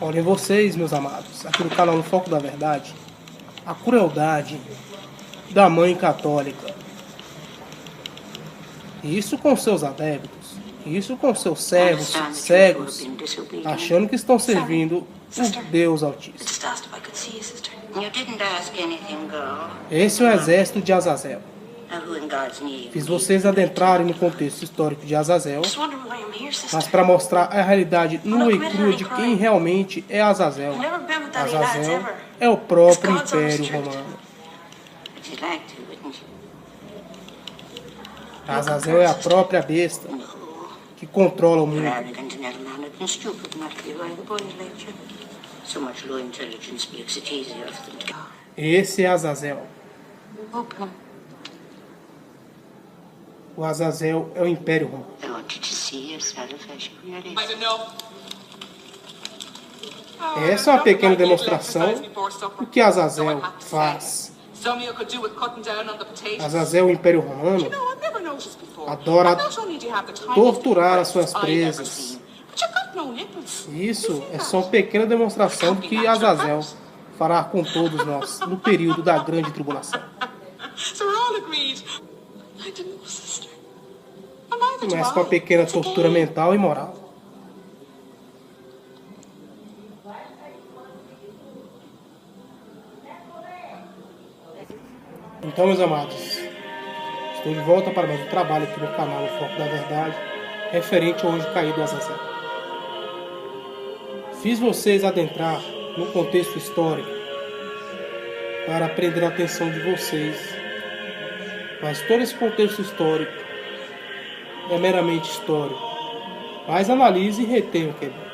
Olhem vocês, meus amados, aqui no canal No Foco da Verdade, a crueldade da mãe católica. Isso com seus adeptos, isso com seus servos cegos, achando que estão servindo o Deus Altíssimo. Esse é o exército de Azazel. Fiz vocês adentrarem no contexto histórico de Azazel, mas para mostrar a realidade nua e crua de quem realmente é Azazel. Azazel é o próprio Império Romano. Azazel é a própria besta que controla o mundo. Esse é Azazel. O Azazel é o Império Romano. Essa é uma pequena demonstração do que Azazel faz. Azazel, o Império Romano, adora torturar as suas presas. Isso é só uma pequena demonstração do que Azazel fará com todos nós no período da grande tribulação. Começa com uma pequena tortura mental e moral. Então, meus amados, estou de volta para mais um trabalho aqui no canal No Foco da Verdade, referente ao anjo caído Azazel. Fiz vocês adentrar no contexto histórico para prender a atenção de vocês, mas todo esse contexto histórico é meramente histórico. Mas analise e retenha o que é bom.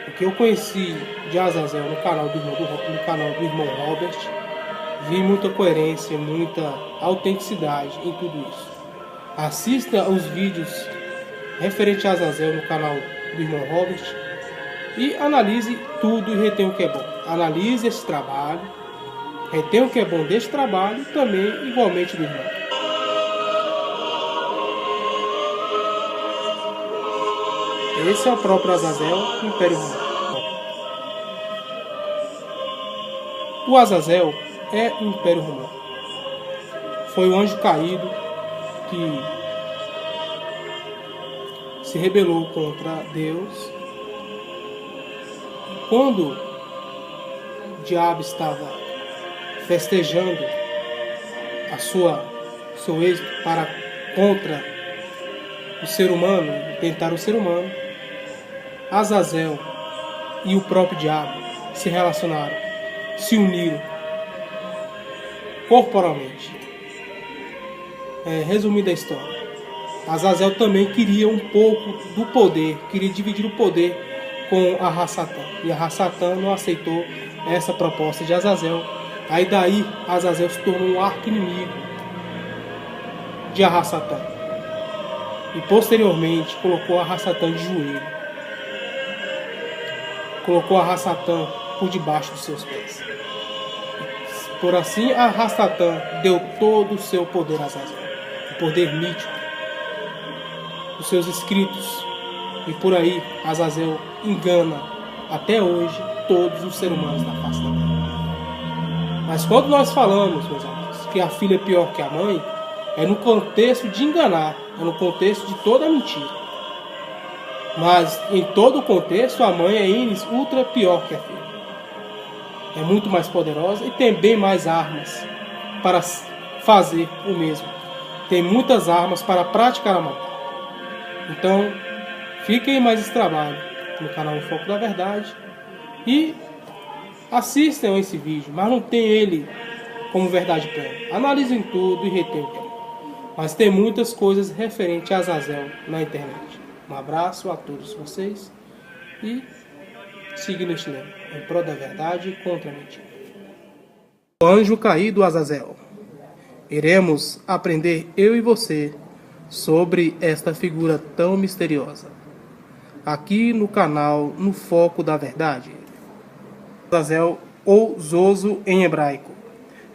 O que eu conheci de Azazel no canal do irmão Robert, vi muita coerência, muita autenticidade em tudo isso. Assista aos vídeos referentes a Azazel no canal do irmão Robert e analise tudo e retenha o que é bom. Analise esse trabalho, retenha o que é bom deste trabalho e também igualmente do irmão. Esse é o próprio Azazel, o Império Romano. O Azazel é o Império Romano. Foi o anjo caído que se rebelou contra Deus. E quando o diabo estava festejando seu êxito contra o ser humano, tentar o ser humano, Azazel e o próprio diabo se relacionaram, se uniram corporalmente. Resumindo a história, Azazel também queria um pouco do poder, queria dividir o poder com a Ra-Satã, e a Ra-Satã não aceitou essa proposta de Azazel. Aí daí Azazel se tornou um arqui-inimigo de Ra-Satã e posteriormente colocou a Ra-Satã de joelho, colocou a Ra-Satã por debaixo dos seus pés. Por assim, a Ra-Satã deu todo o seu poder a Azazel, o poder mítico, os seus escritos, e por aí Azazel engana até hoje todos os seres humanos da face da terra. Mas quando nós falamos, meus amigos, que a filha é pior que a mãe, é no contexto de enganar, é no contexto de toda a mentira. Mas em todo o contexto, a mãe é ultra pior que a filha. É muito mais poderosa e tem bem mais armas para fazer o mesmo. Tem muitas armas para praticar a maldade. Então, fiquem mais esse trabalho no canal No Foco da Verdade e assistam esse vídeo, mas não tem ele como verdade plena. Analisem tudo e retenham. Mas tem muitas coisas referentes a Azazel na internet. Um abraço a todos vocês e seguindo este lema, em prol da verdade e contra a mentira. O anjo caído Azazel. Iremos aprender eu e você sobre esta figura tão misteriosa, aqui no canal No Foco da Verdade. Azazel, ou Zoso em hebraico,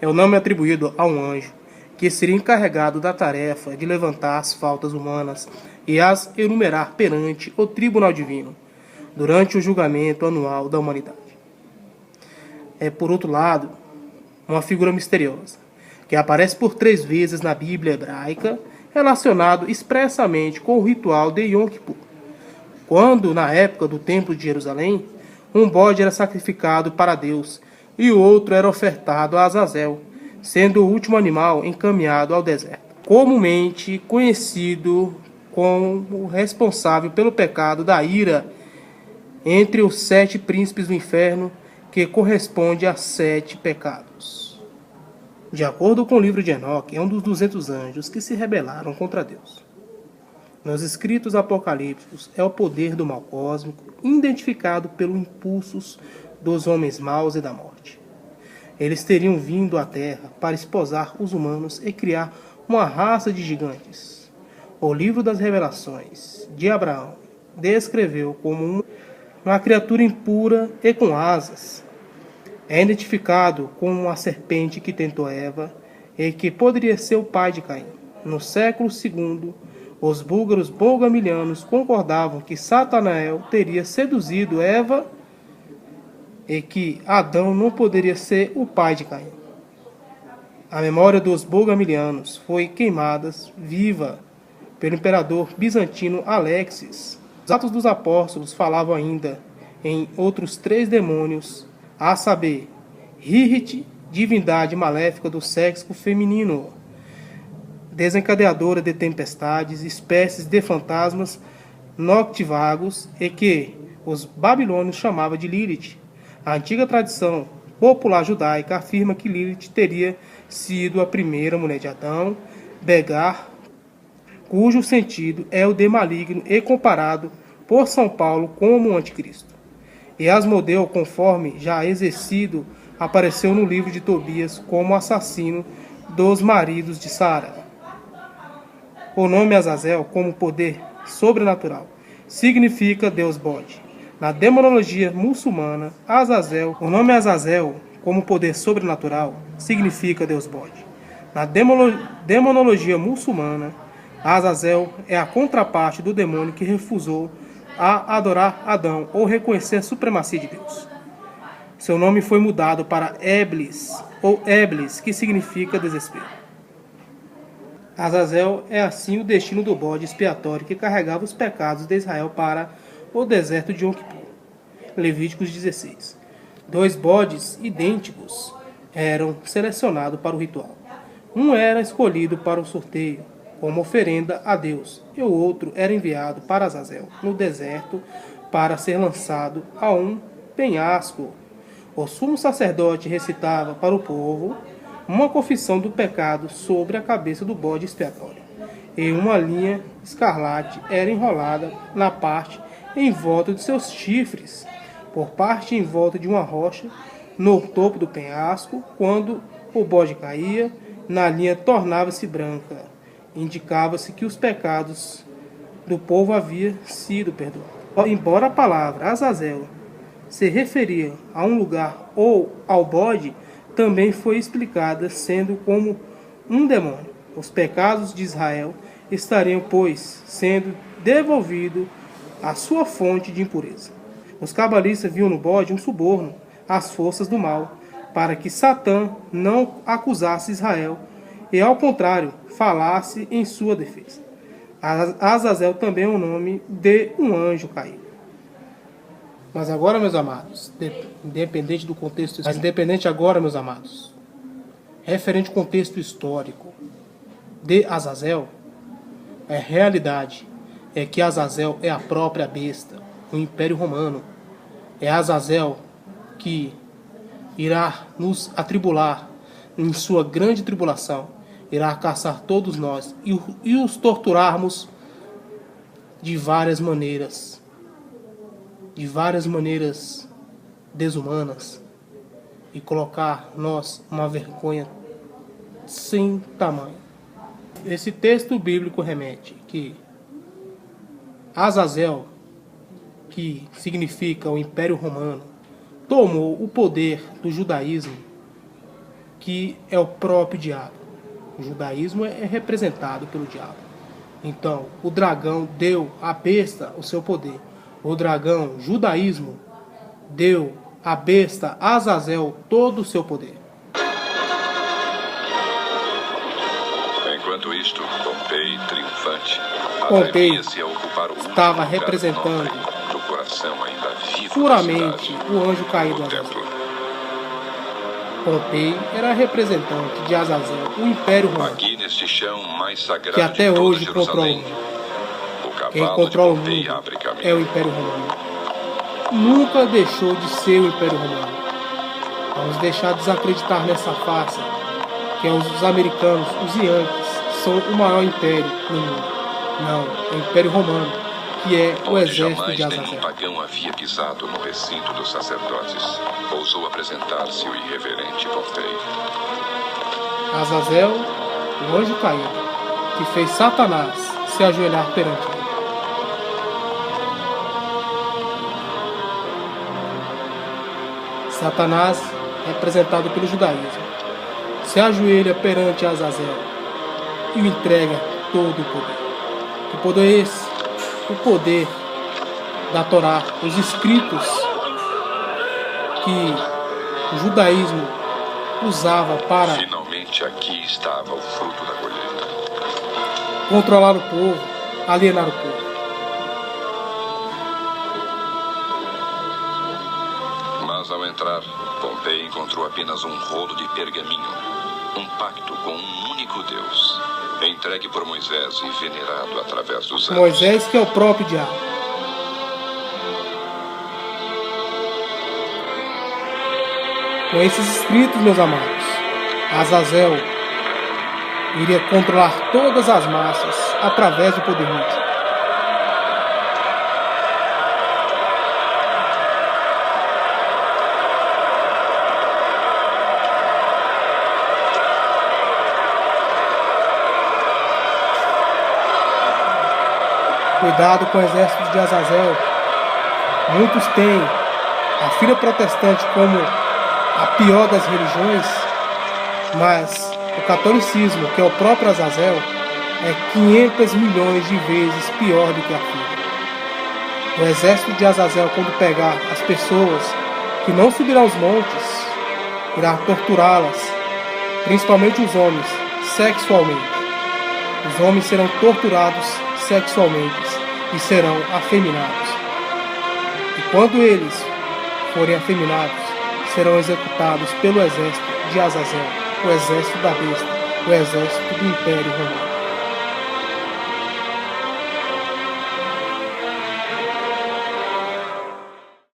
é o nome atribuído a um anjo que seria encarregado da tarefa de levantar as faltas humanas e as enumerar perante o tribunal divino. durante o julgamento anual da humanidade. É, por outro lado, uma figura misteriosa, que aparece por 3 vezes na Bíblia hebraica, relacionado expressamente com o ritual de Yom Kippur, quando, na época do Templo de Jerusalém, um bode era sacrificado para Deus e o outro era ofertado a Azazel, sendo o último animal encaminhado ao deserto, comumente conhecido como responsável pelo pecado da ira entre os 7 príncipes do inferno, que corresponde a 7 pecados. De acordo com o livro de Enoque, é um dos 200 anjos que se rebelaram contra Deus. Nos escritos apocalípticos é o poder do mal cósmico, identificado pelos impulsos dos homens maus e da morte. Eles teriam vindo à Terra para esposar os humanos e criar uma raça de gigantes. O livro das Revelações de Abraão descreveu como uma criatura impura e com asas. É identificado como uma serpente que tentou Eva e que poderia ser o pai de Caim. No século II, os búlgaros bolgamilianos concordavam que Satanael teria seduzido Eva e que Adão não poderia ser o pai de Caim. A memória dos bolgamilianos foi queimada viva pelo imperador bizantino Alexis. Os Atos dos Apóstolos falavam ainda em outros 3 demônios, a saber, Lilith, divindade maléfica do sexo feminino, desencadeadora de tempestades, espécies de fantasmas noctivagos, e que os babilônios chamavam de Lilith. A antiga tradição popular judaica afirma que Lilith teria sido a primeira mulher de Adão, Begar, cujo sentido é o de maligno e comparado por São Paulo como o anticristo. E Asmodeu, conforme já exercido, apareceu no livro de Tobias como assassino dos maridos de Sara. O nome Azazel, como poder sobrenatural, significa Deus bode. Na demonologia muçulmana, o nome Azazel, como poder sobrenatural, significa Deus bode. Na demonologia muçulmana, Azazel é a contraparte do demônio que refusou a adorar Adão ou reconhecer a supremacia de Deus. Seu nome foi mudado para Eblis, ou Eblis, que significa desespero. Azazel é assim o destino do bode expiatório que carregava os pecados de Israel para o deserto de Yom Kippur. Levíticos 16. 2 bodes idênticos eram selecionados para o ritual. Um era escolhido para o sorteio, como oferenda a Deus, e o outro era enviado para Azazel, no deserto, para ser lançado a um penhasco. O sumo sacerdote recitava para o povo uma confissão do pecado sobre a cabeça do bode expiatório, e uma linha escarlate era enrolada na parte em volta de seus chifres, por parte em volta de uma rocha, no topo do penhasco. Quando o bode caía, na linha tornava-se branca. Indicava-se que os pecados do povo haviam sido perdoados. Embora a palavra Azazel se referia a um lugar ou ao bode, também foi explicada sendo como um demônio. Os pecados de Israel estariam, pois, sendo devolvidos à sua fonte de impureza. Os cabalistas viam no bode um suborno às forças do mal, para que Satã não acusasse Israel e, ao contrário, falasse em sua defesa. Azazel também é o nome de um anjo caído. Mas agora, meus amados, independente do contexto, mas independente agora, meus amados, referente ao contexto histórico de Azazel, a realidade é que Azazel é a própria besta, o Império Romano. É Azazel que irá nos atribular em sua grande tribulação, irá caçar todos nós e os torturarmos de várias maneiras desumanas, e colocar nós uma vergonha sem tamanho. Esse texto bíblico remete que Azazel, que significa o Império Romano, tomou o poder do judaísmo, que é o próprio diabo. O judaísmo é representado pelo diabo. Então, o dragão deu à besta o seu poder. o dragão, judaísmo, deu à besta Azazel todo o seu poder. Enquanto isto, Pompei, triunfante, Pompei atrevia-se a ocupar o último estava lugar representando nobre do coração ainda vivo puramente da cidade, o anjo caído o Azazel. templo. Pompei era representante de Azazel, o Império Romano, Aqui neste chão mais sagrado que até de toda hoje controla o Jerusalém, mundo. o cavalo Quem de controla o Pompei mundo abre caminho. é o Império Romano. Nunca deixou de ser o Império Romano. Vamos deixar de desacreditar nessa farsa, que os americanos, os Yankees, são o maior império no mundo. Não, é o Império Romano, que é o Onde exército jamais de nenhum Azazel. pagão havia pisado no recinto dos sacerdotes, ousou apresentar-se o irreverente Pompei. Azazel, o anjo caído, que fez Satanás se ajoelhar perante ele. Satanás, representado pelo judaísmo, se ajoelha perante Azazel e o entrega todo o poder. Que poder é esse? O poder da Torá, os escritos que o judaísmo usava para Finalmente aqui estava o fruto da colheita. controlar o povo, alienar o povo. Mas ao entrar, Pompei encontrou apenas um rolo de pergaminho, um pacto com um único Deus, entregue por Moisés e venerado através dos anos. Moisés, que é o próprio diabo. Com esses escritos, meus amados, Azazel iria controlar todas as massas através do poder mítico. Cuidado com o exército de Azazel. Muitos têm a filha protestante como a pior das religiões, mas o catolicismo, que é o próprio Azazel, é 500 milhões de vezes pior do que a filha. O exército de Azazel, quando pegar as pessoas que não subirão aos montes, irá torturá-las, principalmente os homens, sexualmente. Os homens serão torturados sexualmente e serão afeminados. E quando eles forem afeminados, serão executados pelo exército de Azazel, o exército da besta, o exército do Império Romano.